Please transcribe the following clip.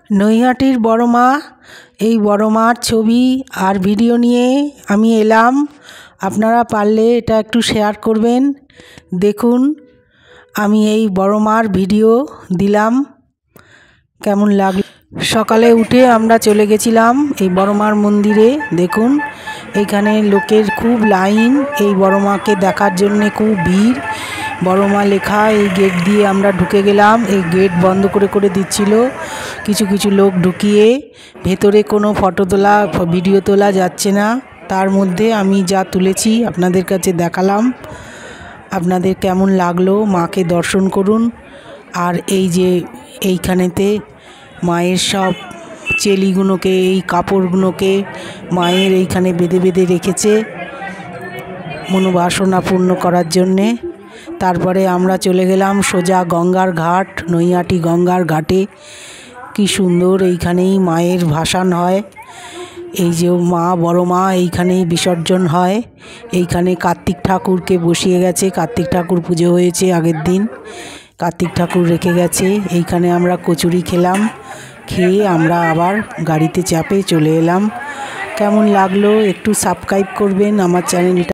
নৈহাটির বড় মা, এই বড় মার ছবি আর ভিডিও নিয়ে আমি এলাম। আপনারা পারলে এটা একটু শেয়ার করবেন। দেখুন, আমি এই বড় মার ভিডিও দিলাম, কেমন লাগলো। সকালে উঠে আমরা চলে গেছিলাম এই বড় মার মন্দিরে। দেখুন, এইখানে লোকের খুব লাইন, এই বড় মাকে দেখার জন্যে খুব ভিড়। বড় মা লেখা এই গেট দিয়ে আমরা ঢুকে গেলাম। এই গেট বন্ধ করে দিচ্ছিল কিছু কিছু লোক ঢুকিয়ে। ভেতরে কোনো ফটো তোলা ভিডিও তোলা যাচ্ছে না। তার মধ্যে আমি যা তুলেছি আপনাদের কাছে দেখালাম। আপনাদের কেমন লাগলো মাকে দর্শন করুন। আর এই যে এইখানেতে মায়ের সব চেলিগুলোকে, এই কাপড়গুলোকে মায়ের এইখানে বেঁধে বেঁধে রেখেছে মনোবাসনা পূর্ণ করার জন্যে। তারপরে আমরা চলে গেলাম সোজা গঙ্গার ঘাট, নৈহাটি গঙ্গার ঘাটে। কি সুন্দর, এইখানেই মায়ের ভাসান হয়। এই যে মা, বড় মা এইখানেই বিসর্জন হয়। এইখানে কার্তিক ঠাকুরকে বসিয়ে গেছে। কার্তিক ঠাকুর পুজো হয়েছে আগের দিন, কার্তিক ঠাকুর রেখে গেছে। এইখানে আমরা কচুরি খেলাম, খেয়ে আমরা আবার গাড়িতে চাপে চলে এলাম। কেমন লাগলো একটু সাবস্ক্রাইব করবেন আমার চ্যানেলটা।